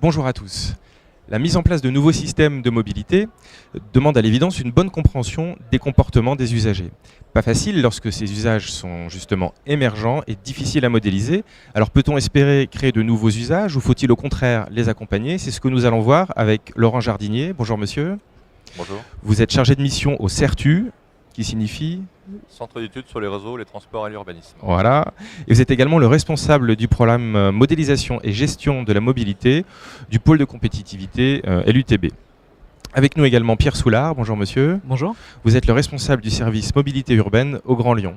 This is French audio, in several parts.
Bonjour à tous. La mise en place de nouveaux systèmes de mobilité demande à l'évidence une bonne compréhension des comportements des usagers. Pas facile lorsque ces usages sont justement émergents et difficiles à modéliser. Alors peut-on espérer créer de nouveaux usages ou faut-il au contraire les accompagner? C'est ce que nous allons voir avec Laurent Jardinier. Bonjour monsieur. Bonjour. Vous êtes chargé de mission au CERTU, qui signifie... Centre d'études sur les réseaux, les transports et l'urbanisme. Voilà. Et vous êtes également le responsable du programme modélisation et gestion de la mobilité du pôle de compétitivité LUTB. Avec nous également Pierre Soulard. Bonjour monsieur. Bonjour. Vous êtes le responsable du service mobilité urbaine au Grand Lyon.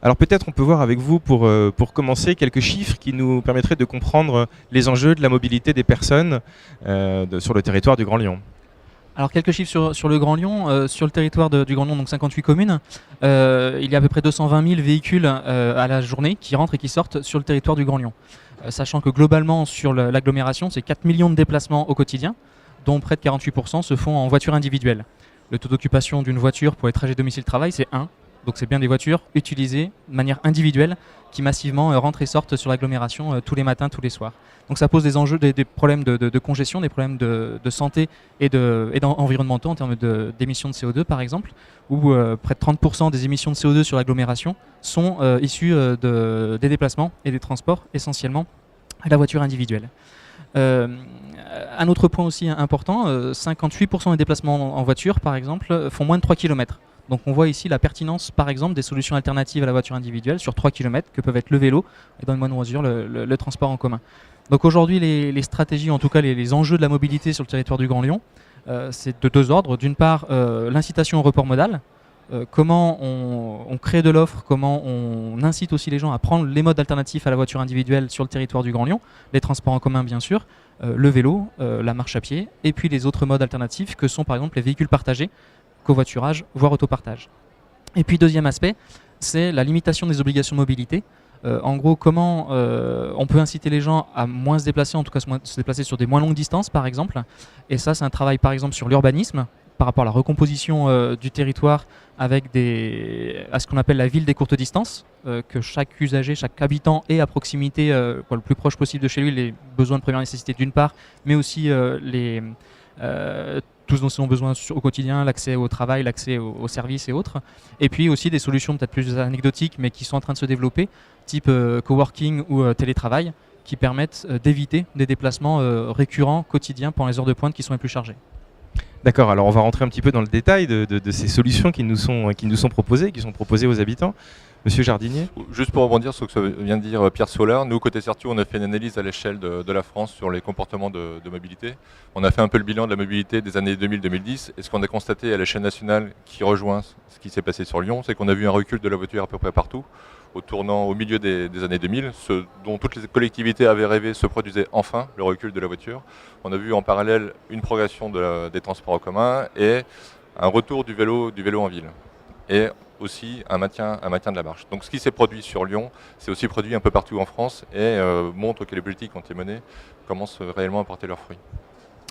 Alors peut-être on peut voir avec vous pour commencer quelques chiffres qui nous permettraient de comprendre les enjeux de la mobilité des personnes sur le territoire du Grand Lyon. Alors quelques chiffres sur le Grand Lyon. Sur le territoire du Grand Lyon, donc 58 communes, il y a à peu près 220 000 véhicules à la journée qui rentrent et qui sortent sur le territoire du Grand Lyon. Sachant que globalement sur l'agglomération, c'est 4 millions de déplacements au quotidien, dont près de 48% se font en voiture individuelle. Le taux d'occupation d'une voiture pour les trajets domicile-travail, c'est 1. Donc c'est bien des voitures utilisées de manière individuelle qui massivement rentrent et sortent sur l'agglomération tous les matins, tous les soirs. Donc ça pose des enjeux, des problèmes de congestion, des problèmes de santé et environnementaux en termes d'émissions de CO2 par exemple, où près de 30% des émissions de CO2 sur l'agglomération sont issues des déplacements et des transports, essentiellement à la voiture individuelle. Un autre point aussi important, 58% des déplacements en voiture par exemple font moins de 3 km. Donc on voit ici la pertinence par exemple des solutions alternatives à la voiture individuelle sur 3 km que peuvent être le vélo et dans une moindre mesure le transport en commun. Donc aujourd'hui les stratégies, en tout cas les enjeux de la mobilité sur le territoire du Grand Lyon, c'est de deux ordres. D'une part l'incitation au report modal, comment on crée de l'offre, comment on incite aussi les gens à prendre les modes alternatifs à la voiture individuelle sur le territoire du Grand Lyon, les transports en commun bien sûr, le vélo, la marche à pied et puis les autres modes alternatifs que sont par exemple les véhicules partagés, covoiturage, voire autopartage. Et puis deuxième aspect, c'est la limitation des obligations de mobilité. En gros, comment on peut inciter les gens à moins se déplacer, en tout cas se déplacer sur des moins longues distances par exemple. Et ça, c'est un travail par exemple sur l'urbanisme, par rapport à la recomposition du territoire avec à ce qu'on appelle la ville des courtes distances, que chaque usager, chaque habitant ait à proximité, le plus proche possible de chez lui, les besoins de première nécessité d'une part, mais aussi tous dont ils ont besoin au quotidien, l'accès au travail, l'accès aux services et autres. Et puis aussi des solutions peut-être plus anecdotiques, mais qui sont en train de se développer, type coworking ou télétravail, qui permettent d'éviter des déplacements récurrents, quotidiens, pendant les heures de pointe qui sont les plus chargées. D'accord, alors on va rentrer un petit peu dans le détail de ces solutions qui nous sont proposées, qui sont proposées aux habitants. Monsieur Jardinier. Juste pour rebondir sur ce que vient de dire Pierre Soulard, nous, côté CERTU, on a fait une analyse à l'échelle de la France sur les comportements de mobilité. On a fait un peu le bilan de la mobilité des années 2000-2010 et ce qu'on a constaté à l'échelle nationale qui rejoint ce qui s'est passé sur Lyon, c'est qu'on a vu un recul de la voiture à peu près partout. Au milieu des années 2000, ce dont toutes les collectivités avaient rêvé se produisait enfin, le recul de la voiture. On a vu en parallèle une progression des transports en commun et un retour du vélo en ville. Et aussi un maintien de la marche. Donc ce qui s'est produit sur Lyon, c'est aussi produit un peu partout en France et montre que les politiques qui ont été menées commencent réellement à porter leurs fruits.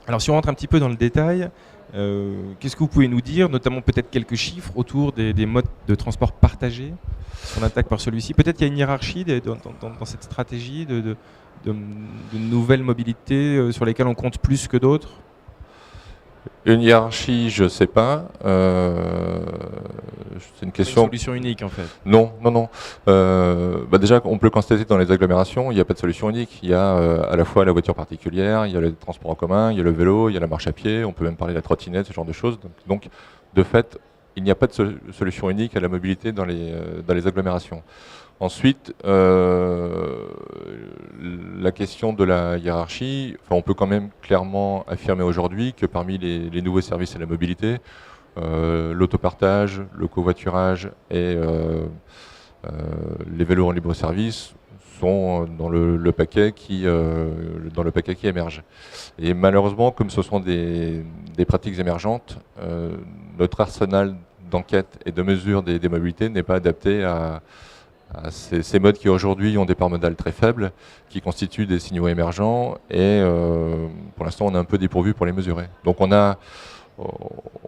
Alors si on rentre un petit peu dans le détail, qu'est-ce que vous pouvez nous dire, notamment peut-être quelques chiffres autour des modes de transport partagés? On attaque par celui-ci. Peut-être qu'il y a une hiérarchie dans cette stratégie de nouvelles mobilités sur lesquelles on compte plus que d'autres? Une hiérarchie, je ne sais pas. C'est une question. Une solution unique en fait. Non. Déjà, on peut le constater dans les agglomérations, il n'y a pas de solution unique. Il y a à la fois la voiture particulière, il y a le transport en commun, il y a le vélo, il y a la marche à pied, on peut même parler de la trottinette, ce genre de choses. Donc de fait, il n'y a pas de solution unique à la mobilité dans les agglomérations. Ensuite, la question de la hiérarchie, on peut quand même clairement affirmer aujourd'hui que parmi les nouveaux services à la mobilité, l'autopartage, le covoiturage et les vélos en libre service sont dans le paquet qui émerge. Et malheureusement, comme ce sont des pratiques émergentes, notre arsenal d'enquête et de mesure des mobilités n'est pas adapté à ces modes qui aujourd'hui ont des parts modales très faibles, qui constituent des signaux émergents et pour l'instant on est un peu dépourvu pour les mesurer. Donc on a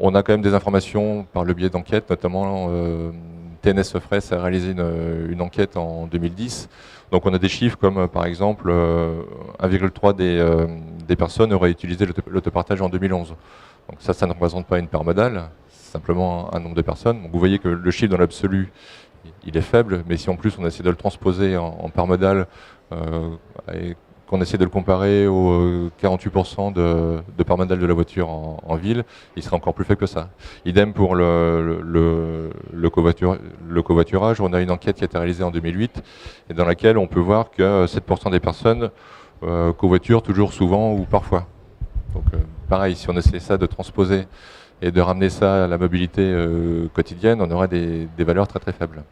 quand même des informations par le biais d'enquêtes, notamment TNS Sofres a réalisé une enquête en 2010. Donc on a des chiffres comme par exemple 1,3 des personnes auraient utilisé l'autopartage en 2011. Donc ça ne représente pas une part modale, c'est simplement un nombre de personnes. Donc vous voyez que le chiffre dans l'absolu, il est faible, mais si en plus on essaie de le transposer en part modale, et qu'on essaie de le comparer aux 48% de part modale de la voiture en ville, il sera encore plus faible que ça. Idem pour le covoiturage. On a une enquête qui a été réalisée en 2008 et dans laquelle on peut voir que 7% des personnes covoiturent toujours, souvent ou parfois. Donc pareil, si on essaie ça de transposer et de ramener ça à la mobilité quotidienne, on aura des valeurs très très faibles.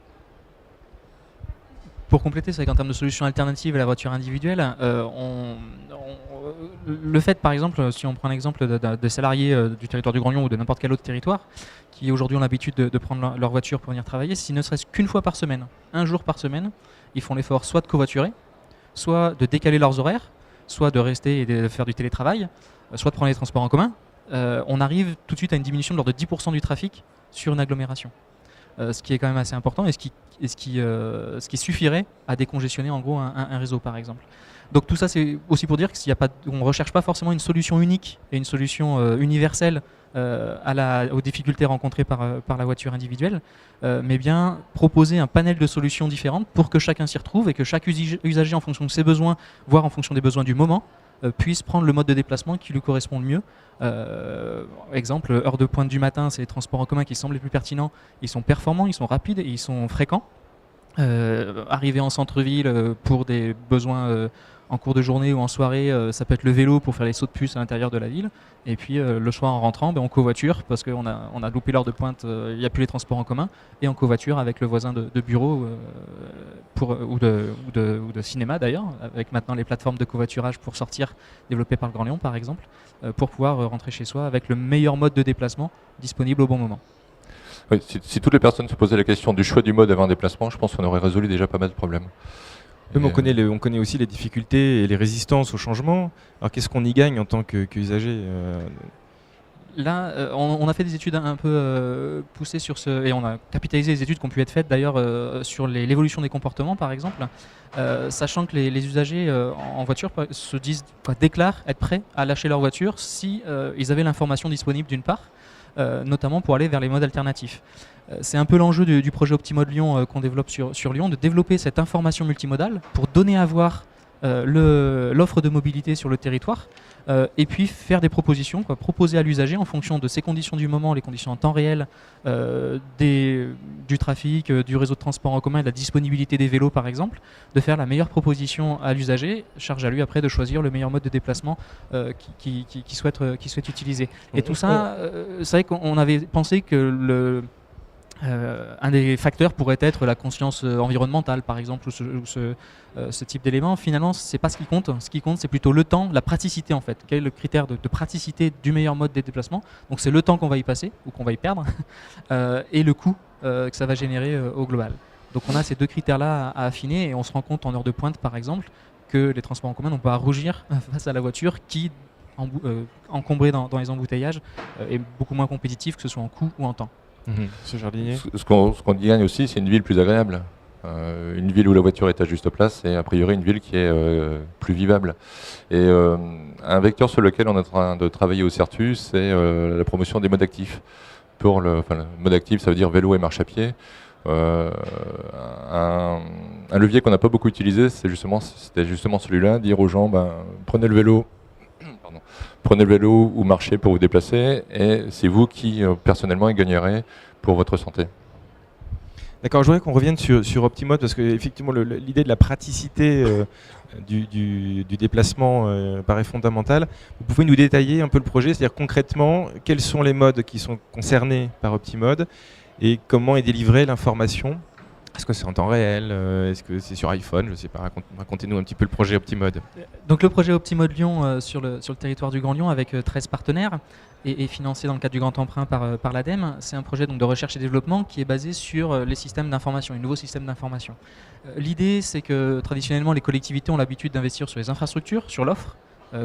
Pour compléter, c'est vrai qu'en termes de solutions alternatives à la voiture individuelle, le fait, par exemple, si on prend l'exemple des salariés du territoire du Grand Lyon ou de n'importe quel autre territoire, qui aujourd'hui ont l'habitude de prendre leur voiture pour venir travailler, si ne serait-ce qu'une fois par semaine, un jour par semaine, ils font l'effort soit de covoiturer, soit de décaler leurs horaires, soit de rester et de faire du télétravail, soit de prendre les transports en commun, on arrive tout de suite à une diminution de l'ordre de 10% du trafic sur une agglomération. Ce qui est quand même assez important et ce qui suffirait à décongestionner en gros un réseau par exemple. Donc tout ça c'est aussi pour dire qu'on ne recherche pas forcément une solution unique et une solution universelle aux difficultés rencontrées par la voiture individuelle, mais bien proposer un panel de solutions différentes pour que chacun s'y retrouve et que chaque usager en fonction de ses besoins, voire en fonction des besoins du moment, puisse prendre le mode de déplacement qui lui correspond le mieux. Exemple, heure de pointe du matin, c'est les transports en commun qui semblent les plus pertinents. Ils sont performants, ils sont rapides et ils sont fréquents. Arriver en centre-ville pour des besoins en cours de journée ou en soirée, ça peut être le vélo pour faire les sauts de puce à l'intérieur de la ville. Et puis le soir en rentrant, on covoiture parce qu'on a loupé l'heure de pointe, il n'y a plus les transports en commun. Et on covoiture avec le voisin de bureau ou de cinéma d'ailleurs, avec maintenant les plateformes de covoiturage pour sortir, développées par le Grand Lyon par exemple, pour pouvoir rentrer chez soi avec le meilleur mode de déplacement disponible au bon moment. Oui, si toutes les personnes se posaient la question du choix du mode avant un déplacement, je pense qu'on aurait résolu déjà pas mal de problèmes. Oui, mais on connaît aussi les difficultés et les résistances au changement. Alors qu'est-ce qu'on y gagne en tant qu'usager Là, on a fait des études un peu poussées sur et on a capitalisé les études qui ont pu être faites d'ailleurs sur l'évolution des comportements par exemple, sachant que les usagers en voiture déclarent être prêts à lâcher leur voiture si ils avaient l'information disponible d'une part, notamment pour aller vers les modes alternatifs. C'est un peu l'enjeu du projet Optimode Lyon qu'on développe sur Lyon, de développer cette information multimodale pour donner à voir l'offre de mobilité sur le territoire et puis faire des propositions, proposer à l'usager en fonction de ses conditions du moment, les conditions en temps réel, du trafic, du réseau de transport en commun, de la disponibilité des vélos par exemple, de faire la meilleure proposition à l'usager, charge à lui après de choisir le meilleur mode de déplacement qu'il souhaite utiliser. Et tout ça, c'est vrai qu'on avait pensé que un des facteurs pourrait être la conscience environnementale, par exemple, ou ce type d'éléments. Finalement, c'est pas ce qui compte. Ce qui compte, c'est plutôt le temps, la praticité en fait. Quel est le critère de praticité du meilleur mode de déplacement? Donc c'est le temps qu'on va y passer ou qu'on va y perdre et le coût que ça va générer au global. Donc on a ces deux critères-là à affiner et on se rend compte en heure de pointe, par exemple, que les transports en commun n'ont pas à rougir face à la voiture qui, encombrée dans les embouteillages, est beaucoup moins compétitive, que ce soit en coût ou en temps. Ce jardinier. Ce qu'on gagne aussi, c'est une ville plus agréable. Une ville où la voiture est à juste place, et a priori une ville qui est plus vivable. Et un vecteur sur lequel on est en train de travailler au CERTU, c'est la promotion des modes actifs. Le mode actif, ça veut dire vélo et marche à pied. Un levier qu'on n'a pas beaucoup utilisé, c'était justement celui-là, dire aux gens, prenez le vélo. Prenez le vélo ou marchez pour vous déplacer, et c'est vous qui personnellement y gagnerez pour votre santé. D'accord, je voudrais qu'on revienne sur Optimode parce qu'effectivement l'idée de la praticité du déplacement paraît fondamentale. Vous pouvez nous détailler un peu le projet, c'est-à-dire concrètement quels sont les modes qui sont concernés par Optimode et comment est délivrée l'information? Est-ce que c'est en temps réel? Est-ce que c'est sur iPhone? Je ne sais pas, racontez-nous un petit peu le projet Optimode. Donc le projet Optimode Lyon sur le territoire du Grand Lyon avec 13 partenaires et financé dans le cadre du Grand Emprunt par l'ADEME. C'est un projet donc, de recherche et développement qui est basé sur les systèmes d'information, les nouveaux systèmes d'information. L'idée, c'est que traditionnellement, les collectivités ont l'habitude d'investir sur les infrastructures, sur l'offre.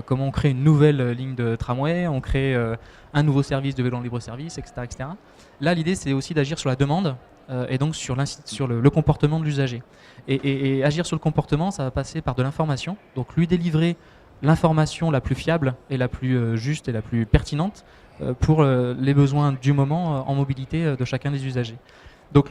Comment on crée une nouvelle ligne de tramway, on crée un nouveau service de vélo en libre-service, etc., etc. Là, l'idée, c'est aussi d'agir sur la demande et donc sur le comportement de l'usager. Et agir sur le comportement, ça va passer par de l'information, donc lui délivrer l'information la plus fiable et la plus juste et la plus pertinente pour les besoins du moment en mobilité de chacun des usagers. Donc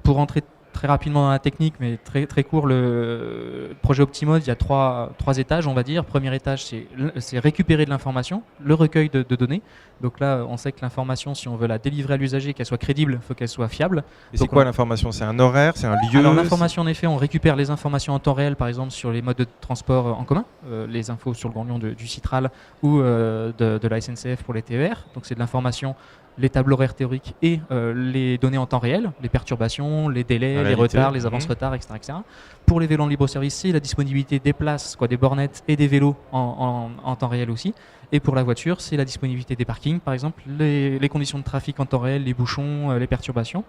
pour rentrer très rapidement dans la technique, mais très, très court, le projet Optimode, il y a trois étages, on va dire. Premier étage, c'est récupérer de l'information, le recueil de données. Donc là, on sait que l'information, si on veut la délivrer à l'usager, qu'elle soit crédible, il faut qu'elle soit fiable. Et c'est quoi l'information? C'est un horaire? C'est un lieu? Alors l'information, en effet, on récupère les informations en temps réel, par exemple sur les modes de transport en commun, les infos sur le Grand Lyon du Citral ou de la SNCF pour les TER. Donc c'est de l'information, les tableaux horaires théoriques et les données en temps réel, les perturbations, les délais, les retards, les avances-retards, etc., etc. Pour les vélos en libre-service, c'est la disponibilité des places, des bornettes et des vélos en temps réel aussi. Et pour la voiture, c'est la disponibilité des parkings, par exemple, les conditions de trafic en temps réel, les bouchons, les perturbations.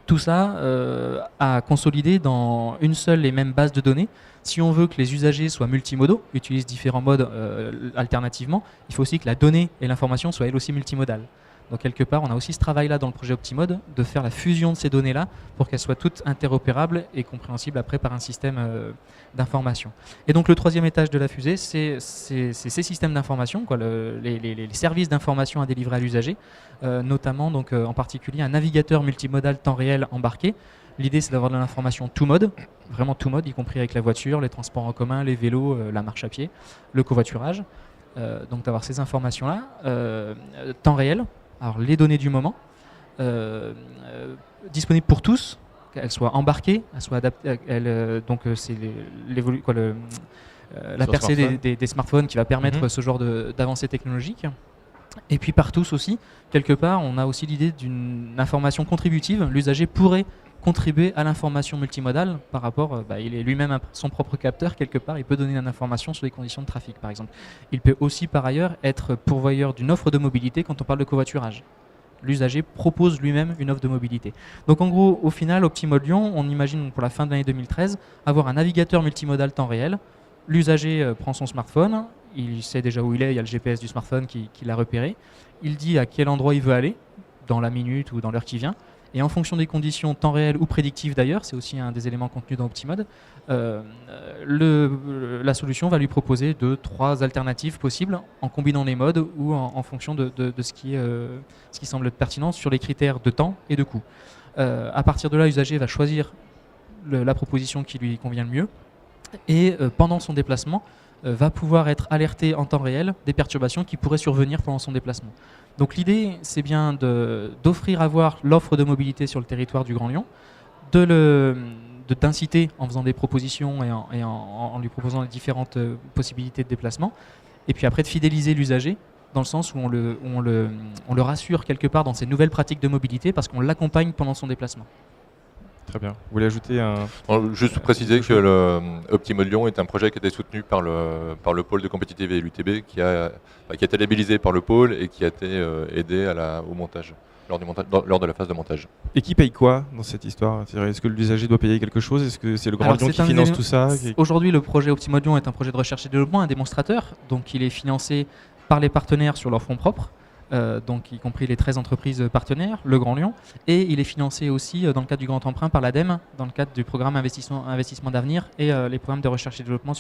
Tout ça à consolider dans une seule et même base de données. Si on veut que les usagers soient multimodaux, utilisent différents modes alternativement, il faut aussi que la donnée et l'information soient elles aussi multimodales. Donc quelque part, on a aussi ce travail-là dans le projet Optimode, de faire la fusion de ces données-là pour qu'elles soient toutes interopérables et compréhensibles après par un système d'information. Et donc le troisième étage de la fusée, c'est ces systèmes d'information, les services d'information à délivrer à l'usager, notamment donc, en particulier un navigateur multimodal temps réel embarqué. L'idée, c'est d'avoir de l'information tout mode, vraiment tout mode, y compris avec la voiture, les transports en commun, les vélos, la marche à pied, le covoiturage. Donc d'avoir ces informations-là, temps réel. Alors les données du moment, disponibles pour tous, qu'elles soient embarquées, elles soient adaptées, donc c'est la percée des smartphones qui va permettre ce genre d'avancée technologique. Et puis par tous aussi, quelque part, on a aussi l'idée d'une information contributive. L'usager pourrait contribuer à l'information multimodale par rapport, il est lui-même son propre capteur quelque part, il peut donner une information sur les conditions de trafic par exemple. Il peut aussi par ailleurs être pourvoyeur d'une offre de mobilité quand on parle de covoiturage. L'usager propose lui-même une offre de mobilité. Donc en gros, au final, Optimode Lyon, on imagine pour la fin de l'année 2013, avoir un navigateur multimodal temps réel. L'usager prend son smartphone, il sait déjà où il est, il y a le GPS du smartphone qui l'a repéré. Il dit à quel endroit il veut aller, dans la minute ou dans l'heure qui vient. Et en fonction des conditions temps réel ou prédictives d'ailleurs, c'est aussi un des éléments contenus dans Optimode, la solution va lui proposer 2-3 alternatives possibles en combinant les modes ou en fonction de ce qui semble pertinent sur les critères de temps et de coût. À partir de là, l'usager va choisir la proposition qui lui convient le mieux et pendant son déplacement, va pouvoir être alerté en temps réel des perturbations qui pourraient survenir pendant son déplacement. Donc l'idée, c'est bien d'offrir à voir l'offre de mobilité sur le territoire du Grand Lyon, d'inciter en faisant des propositions et en lui proposant les différentes possibilités de déplacement, et puis après de fidéliser l'usager, dans le sens où on le rassure quelque part dans ses nouvelles pratiques de mobilité parce qu'on l'accompagne pendant son déplacement. Très bien. Vous voulez ajouter un... Juste préciser que le Optimode Lyon est un projet qui a été soutenu par le pôle de compétitivité et l'UTB, qui a été labellisé par le pôle et qui a été aidé au montage, lors de la phase de montage. Et qui paye quoi dans cette histoire? Est-ce que l'usager doit payer quelque chose? Est-ce que c'est le Grand Lyon qui finance tout ça? Aujourd'hui, le projet Optimode Lyon est un projet de recherche et développement, un démonstrateur. Donc il est financé par les partenaires sur leurs fonds propres. Donc y compris les 13 entreprises partenaires, le Grand Lyon, et il est financé aussi dans le cadre du Grand Emprunt par l'ADEME, dans le cadre du programme investissement d'avenir et les programmes de recherche et développement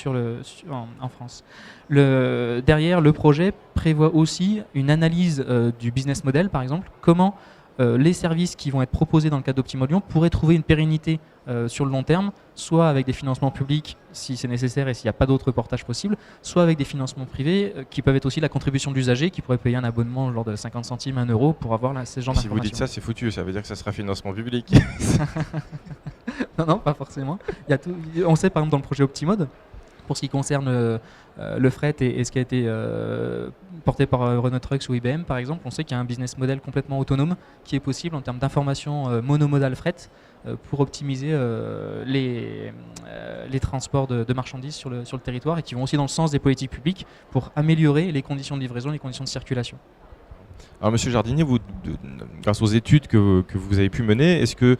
en France. Derrière, le projet prévoit aussi une analyse du business model, par exemple, comment les services qui vont être proposés dans le cadre d'Optimode Lyon pourraient trouver une pérennité sur le long terme, soit avec des financements publics si c'est nécessaire et s'il n'y a pas d'autres portages possibles, soit avec des financements privés qui peuvent être aussi la contribution de l'usager qui pourrait payer un abonnement genre de 50 centimes, 1 euro pour avoir ce genre d'informations. Si vous dites ça, c'est foutu, ça veut dire que ça sera financement public. Non, pas forcément. On sait par exemple dans le projet Optimode, pour ce qui concerne le fret et ce qui a été porté par Renault Trucks ou IBM par exemple, on sait qu'il y a un business model complètement autonome qui est possible en termes d'information monomodale fret pour optimiser les transports de marchandises sur le territoire et qui vont aussi dans le sens des politiques publiques pour améliorer les conditions de livraison, les conditions de circulation. Alors Monsieur Jardinier, grâce aux études que vous avez pu mener, est-ce que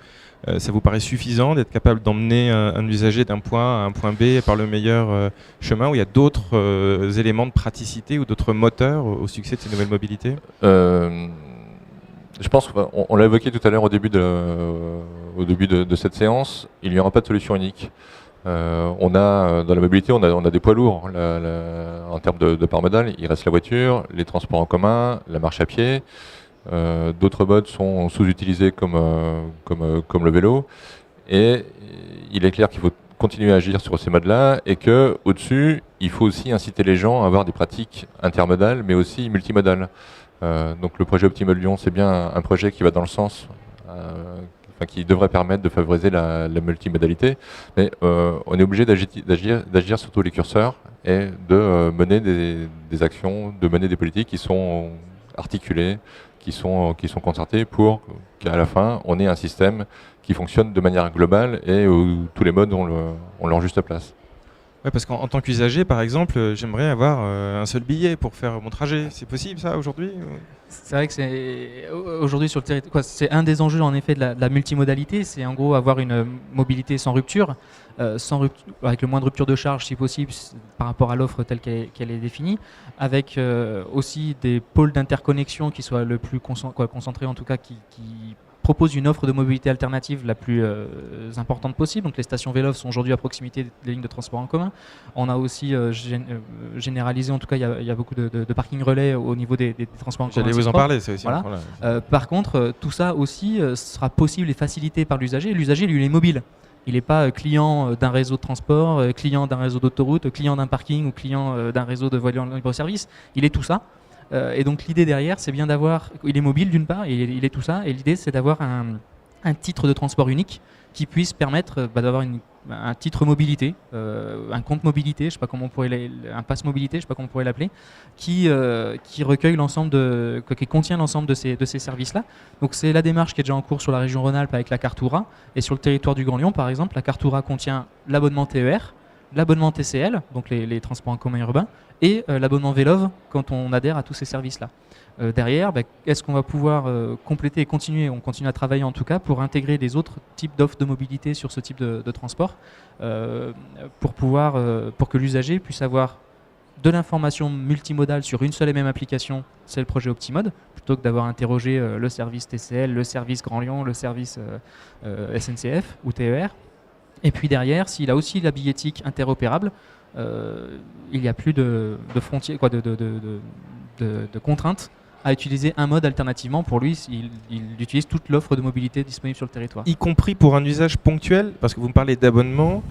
ça vous paraît suffisant d'être capable d'emmener un usager d'un point A à un point B par le meilleur chemin, ou il y a d'autres éléments de praticité ou d'autres moteurs au succès de ces nouvelles mobilités? Je pense qu'on l'a évoqué tout à l'heure au début de cette séance, il n'y aura pas de solution unique. On a dans la mobilité, on a des poids lourds en termes de part modale. Il reste la voiture, les transports en commun, la marche à pied. D'autres modes sont sous-utilisés comme le vélo. Et il est clair qu'il faut continuer à agir sur ces modes-là et que au-dessus, il faut aussi inciter les gens à avoir des pratiques intermodales, mais aussi multimodales. Donc le projet Optimode Lyon, c'est bien un projet qui va dans le sens, qui devrait permettre de favoriser la multimodalité, mais on est obligé d'agir sur tous les curseurs et de mener des actions, de mener des politiques qui sont articulées, qui sont concertées pour qu'à la fin, on ait un système qui fonctionne de manière globale et où tous les modes ont leur juste place. Ouais, parce qu'en tant qu'usager, par exemple, j'aimerais avoir un seul billet pour faire mon trajet. C'est possible ça aujourd'hui ? C'est vrai que c'est aujourd'hui sur le territoire, c'est un des enjeux en effet de la multimodalité, c'est en gros avoir une mobilité sans rupture, avec le moins de rupture de charge si possible par rapport à l'offre telle qu'elle est définie, avec aussi des pôles d'interconnexion qui soient le plus concentrés en tout cas, qui propose une offre de mobilité alternative la plus importante possible. Donc les stations Velov sont aujourd'hui à proximité des lignes de transport en commun. On a aussi généralisé, en tout cas il y a beaucoup de parking relais au niveau des transports en commun. J'allais vous en parler, c'est aussi. Voilà. Par contre, tout ça aussi sera possible et facilité par l'usager. L'usager, lui, il est mobile. Il n'est pas client d'un réseau de transport, client d'un réseau d'autoroute, client d'un parking ou client d'un réseau de voies libre-service. Il est tout ça. Et donc l'idée derrière, c'est bien d'avoir, il est mobile d'une part, et il est tout ça, et l'idée c'est d'avoir un titre de transport unique qui puisse permettre d'avoir un titre mobilité, un compte mobilité, je sais pas comment on pourrait un pass mobilité, je sais pas comment on pourrait l'appeler, qui recueille l'ensemble qui contient l'ensemble de ces services-là. Donc c'est la démarche qui est déjà en cours sur la région Rhône-Alpes avec la carte Oura, et sur le territoire du Grand Lyon par exemple, la carte Oura contient l'abonnement TER, l'abonnement TCL, donc les transports en commun urbains, et l'abonnement Velov quand on adhère à tous ces services-là. Derrière, est-ce qu'on va pouvoir compléter et continuer, on continue à travailler en tout cas pour intégrer des autres types d'offres de mobilité sur ce type de transport pour que l'usager puisse avoir de l'information multimodale sur une seule et même application, c'est le projet Optimode, plutôt que d'avoir interrogé le service TCL, le service Grand Lyon, le service SNCF ou TER. Et puis derrière, s'il a aussi la billettique interopérable, il n'y a plus de frontières, de contraintes à utiliser un mode alternativement. Pour lui, il utilise toute l'offre de mobilité disponible sur le territoire. Y compris pour un usage ponctuel, parce que vous me parlez d'abonnement.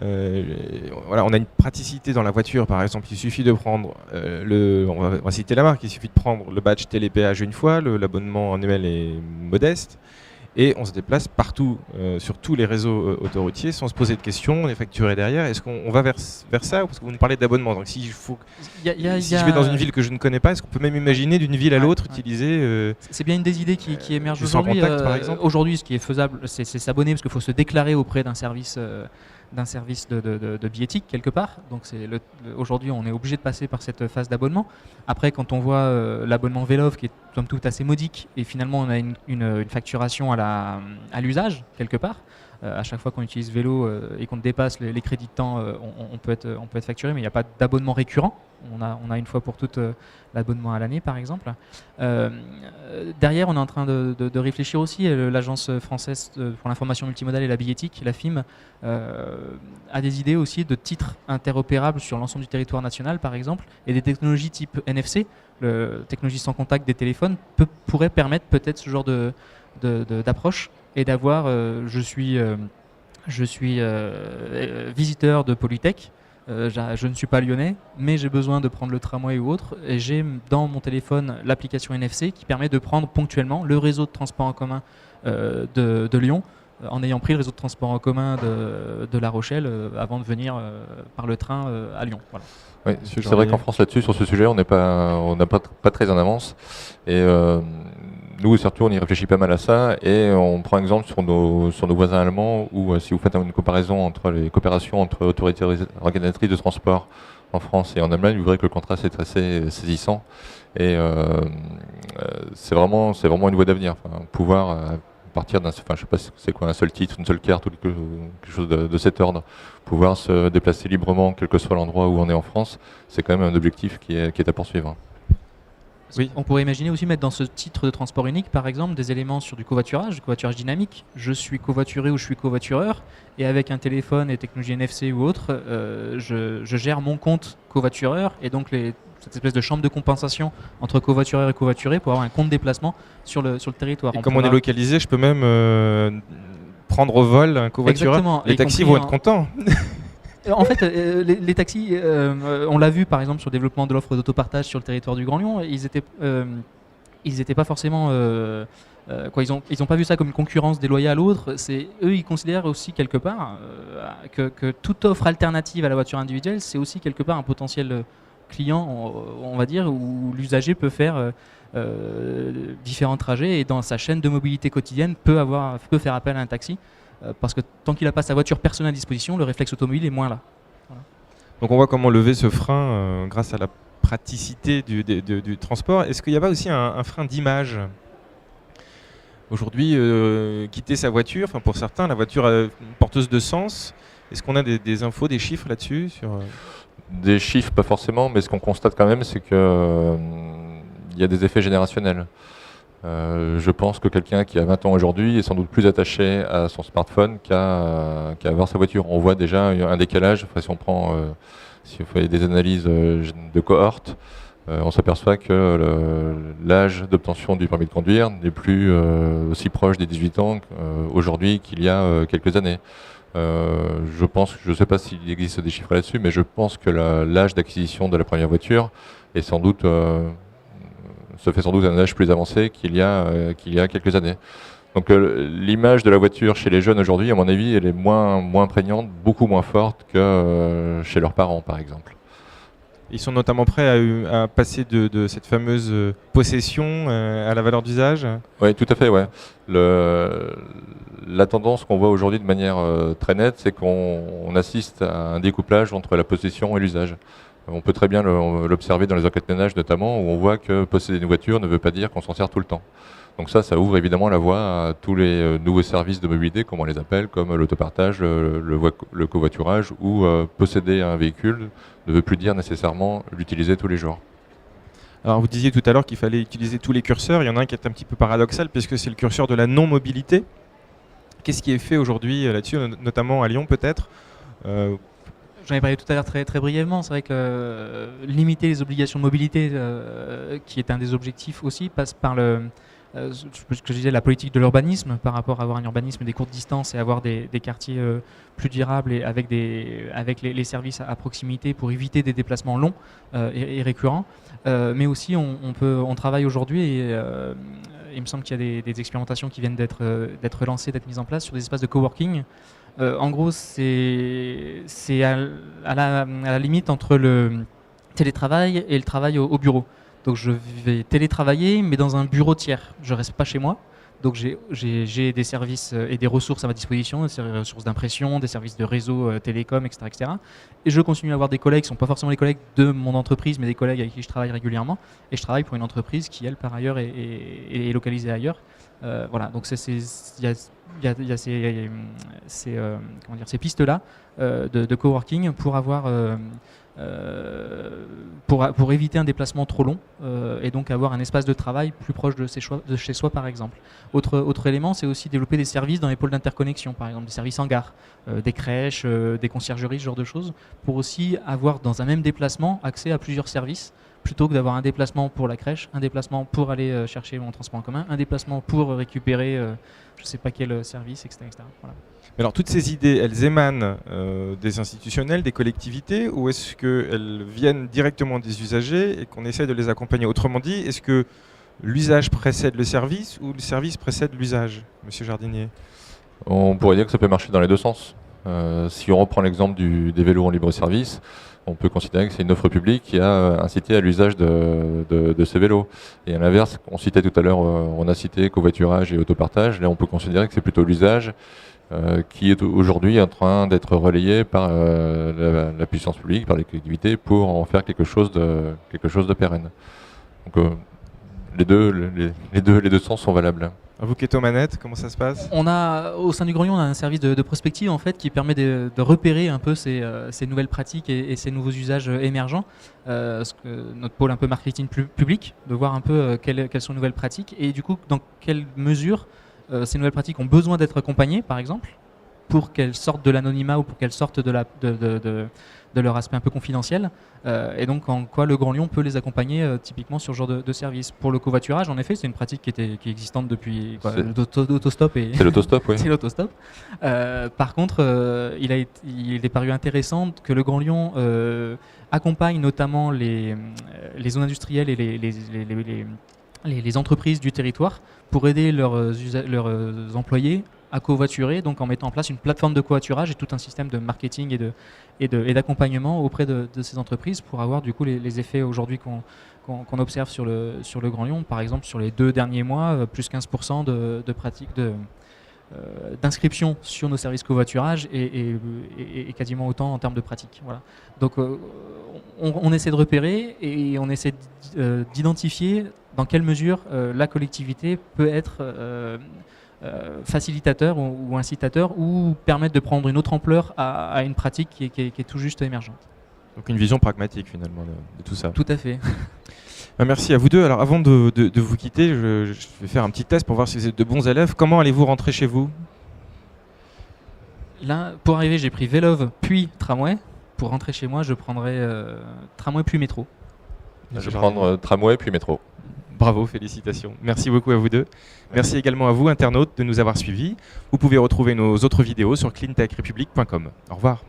Voilà, on a une praticité dans la voiture, par exemple, il suffit de prendre on va citer la marque, il suffit de prendre le badge télépéage une fois, l'abonnement annuel est modeste. Et on se déplace partout, sur tous les réseaux autoroutiers, sans se poser de questions, on est facturé derrière. Est-ce qu'on va vers ça ? Parce que vous nous parlez d'abonnement. Donc si je vais dans une ville que je ne connais pas, est-ce qu'on peut même imaginer d'une ville à l'autre utiliser... C'est bien une des idées qui émerge du sans aujourd'hui. contact, par exemple. Aujourd'hui, ce qui est faisable, c'est s'abonner, parce qu'il faut se déclarer auprès d'un service de billettique quelque part. Donc aujourd'hui, on est obligé de passer par cette phase d'abonnement. Après, quand on voit l'abonnement Velov qui est somme toute assez modique, et finalement on a une facturation à l'usage quelque part. À chaque fois qu'on utilise vélo et qu'on dépasse les crédits de temps, on peut être facturé, mais il n'y a pas d'abonnement récurrent. On a une fois pour toutes l'abonnement à l'année, par exemple. Derrière, on est en train de réfléchir aussi. L'Agence française pour l'information multimodale et la billettique, la FIM, a des idées aussi de titres interopérables sur l'ensemble du territoire national, par exemple, et des technologies type NFC, technologie sans contact des téléphones, pourrait permettre peut-être ce genre d'approche et d'avoir, je suis visiteur de Polytech, je ne suis pas lyonnais, mais j'ai besoin de prendre le tramway ou autre, et j'ai dans mon téléphone l'application NFC qui permet de prendre ponctuellement le réseau de transport en commun de Lyon, en ayant pris le réseau de transport en commun de La Rochelle avant de venir par le train à Lyon. Voilà. Oui, c'est vrai qu'en France là-dessus, sur ce sujet, on n'est pas très en avance. Et nous, surtout, on y réfléchit pas mal à ça, et on prend exemple sur nos voisins allemands, où si vous faites une comparaison entre les coopérations entre autorités organisatrices de transport en France et en Allemagne, vous verrez que le contraste est assez saisissant. Et c'est vraiment une voie d'avenir. Pouvoir partir d'un, je sais pas c'est quoi, un seul titre, une seule carte ou quelque chose de cet ordre, pouvoir se déplacer librement, quel que soit l'endroit où on est en France, c'est quand même un objectif qui est à poursuivre. Oui. On pourrait imaginer aussi mettre dans ce titre de transport unique, par exemple, des éléments sur du covoiturage dynamique. Je suis covoituré ou je suis covoitureur, et avec un téléphone et technologie NFC ou autre, je gère mon compte covoitureur, et donc cette espèce de chambre de compensation entre covoitureur et covoituré pour avoir un compte déplacement sur le territoire. Et comme on est localisé, je peux même prendre au vol un covoitureur. Exactement. Les taxis vont être contents. En fait, les taxis, on l'a vu par exemple sur le développement de l'offre d'autopartage sur le territoire du Grand Lyon, ils étaient pas forcément, ils ont pas vu ça comme une concurrence déloyale à l'autre. Eux, ils considèrent aussi quelque part que toute offre alternative à la voiture individuelle, c'est aussi quelque part un potentiel client, on va dire, où l'usager peut faire différents trajets et dans sa chaîne de mobilité quotidienne peut faire appel à un taxi. Parce que tant qu'il n'a pas sa voiture personnelle à disposition, le réflexe automobile est moins là. Voilà. Donc on voit comment lever ce frein grâce à la praticité du transport. Est-ce qu'il n'y a pas aussi un frein d'image ? Aujourd'hui, quitter sa voiture, pour certains, la voiture est porteuse de sens. Est-ce qu'on a des infos, des chiffres là-dessus Des chiffres, pas forcément, mais ce qu'on constate quand même, c'est qu'il y a des effets générationnels. Je pense que quelqu'un qui a 20 ans aujourd'hui est sans doute plus attaché à son smartphone qu'à avoir sa voiture. On voit déjà un décalage. Si on fait des analyses de cohorte, on s'aperçoit que l'âge d'obtention du permis de conduire n'est plus aussi proche des 18 ans aujourd'hui qu'il y a quelques années. Je ne sais pas s'il existe des chiffres là-dessus, mais je pense que l'âge d'acquisition de la première voiture est sans doute se fait sans doute à un âge plus avancé qu'il y a quelques années. Donc l'image de la voiture chez les jeunes aujourd'hui, à mon avis, elle est moins prégnante, beaucoup moins forte que chez leurs parents, par exemple. Ils sont notamment prêts à passer de cette fameuse possession à la valeur d'usage ? Oui, tout à fait, ouais. La tendance qu'on voit aujourd'hui de manière très nette, c'est qu'on assiste à un découplage entre la possession et l'usage. On peut très bien l'observer dans les enquêtes ménages notamment, où on voit que posséder une voiture ne veut pas dire qu'on s'en sert tout le temps. Donc ça ouvre évidemment la voie à tous les nouveaux services de mobilité, comme on les appelle, comme l'autopartage, le covoiturage, où posséder un véhicule ne veut plus dire nécessairement l'utiliser tous les jours. Alors vous disiez tout à l'heure qu'il fallait utiliser tous les curseurs. Il y en a un qui est un petit peu paradoxal, puisque c'est le curseur de la non-mobilité. Qu'est-ce qui est fait aujourd'hui là-dessus, notamment à Lyon peut-être J'en ai parlé tout à l'heure très, très brièvement. C'est vrai que limiter les obligations de mobilité, qui est un des objectifs aussi, passe par ce que je disais, la politique de l'urbanisme, par rapport à avoir un urbanisme des courtes distances et avoir des quartiers plus durables et avec les services à proximité pour éviter des déplacements longs et récurrents. Mais aussi, on travaille aujourd'hui et il me semble qu'il y a des expérimentations qui viennent d'être lancées, d'être mises en place sur des espaces de coworking. En gros, c'est à la limite entre le télétravail et le travail au bureau. Donc je vais télétravailler, mais dans un bureau tiers. Je ne reste pas chez moi. Donc j'ai des services et des ressources à ma disposition, des ressources d'impression, des services de réseau télécom, etc., etc. Et je continue à avoir des collègues qui ne sont pas forcément les collègues de mon entreprise, mais des collègues avec qui je travaille régulièrement. Et je travaille pour une entreprise qui, elle, par ailleurs, est localisée ailleurs. Voilà, donc il y a ces pistes-là de coworking pour avoir... pour éviter un déplacement trop long et donc avoir un espace de travail plus proche de chez soi par exemple. Autre élément, c'est aussi développer des services dans les pôles d'interconnexion, par exemple des services en gare, des crèches, des conciergeries, ce genre de choses, pour aussi avoir dans un même déplacement accès à plusieurs services, plutôt que d'avoir un déplacement pour la crèche, un déplacement pour aller chercher mon transport en commun, un déplacement pour récupérer je ne sais pas quel service, etc. Voilà. Alors toutes ces idées, elles émanent des institutionnels, des collectivités, ou est-ce qu'elles viennent directement des usagers et qu'on essaie de les accompagner ? Autrement dit, est-ce que l'usage précède le service ou le service précède l'usage, Monsieur Jardinier ? On pourrait dire que ça peut marcher dans les deux sens. Si on reprend l'exemple des vélos en libre service, on peut considérer que c'est une offre publique qui a incité à l'usage de ces vélos. Et à l'inverse, on citait tout à l'heure, on a cité covoiturage et autopartage. Là, on peut considérer que c'est plutôt l'usage qui est aujourd'hui en train d'être relayé par la puissance publique, par les collectivités, pour en faire quelque chose de pérenne. Donc, les deux sens sont valables. À vous qui êtes aux manettes, comment ça se passe? On a, au sein du Grand Lyon, on a un service de prospective en fait, qui permet de repérer un peu ces nouvelles pratiques et ces nouveaux usages émergents. Notre pôle un peu marketing public, de voir un peu quelles sont les nouvelles pratiques et du coup dans quelle mesure ces nouvelles pratiques ont besoin d'être accompagnées, par exemple, pour qu'elles sortent de l'anonymat ou pour qu'elles sortent de leur aspect un peu confidentiel, et donc en quoi le Grand Lyon peut les accompagner typiquement sur ce genre de service. Pour le covoiturage, en effet, c'est une pratique qui est existante depuis l'autostop. C'est l'autostop, oui. C'est l'autostop. Par contre, il est paru intéressant que le Grand Lyon accompagne notamment les zones industrielles et les entreprises du territoire pour aider leurs employés à covoiturer, donc en mettant en place une plateforme de covoiturage et tout un système de marketing et d'accompagnement auprès de ces entreprises pour avoir du coup les effets aujourd'hui qu'on observe sur le Grand Lyon. Par exemple, sur les 2 derniers mois, plus 15% de pratiques d'inscription sur nos services covoiturage et quasiment autant en termes de pratiques. Voilà. Donc on essaie de repérer et on essaie d'identifier dans quelle mesure la collectivité peut être facilitateur ou incitateur ou permettre de prendre une autre ampleur à une pratique qui est tout juste émergente. Donc une vision pragmatique finalement de tout ça. Tout à fait. Merci à vous deux. Alors avant de vous quitter, je vais faire un petit test pour voir si vous êtes de bons élèves. Comment allez-vous rentrer chez vous? Là, pour arriver, j'ai pris Vélove puis tramway. Pour rentrer chez moi, je prendrai tramway puis métro. Je vais prendre tramway puis métro. Bravo, félicitations. Merci beaucoup à vous deux. Merci également à vous, internautes, de nous avoir suivis. Vous pouvez retrouver nos autres vidéos sur cleantechrepublic.com. Au revoir.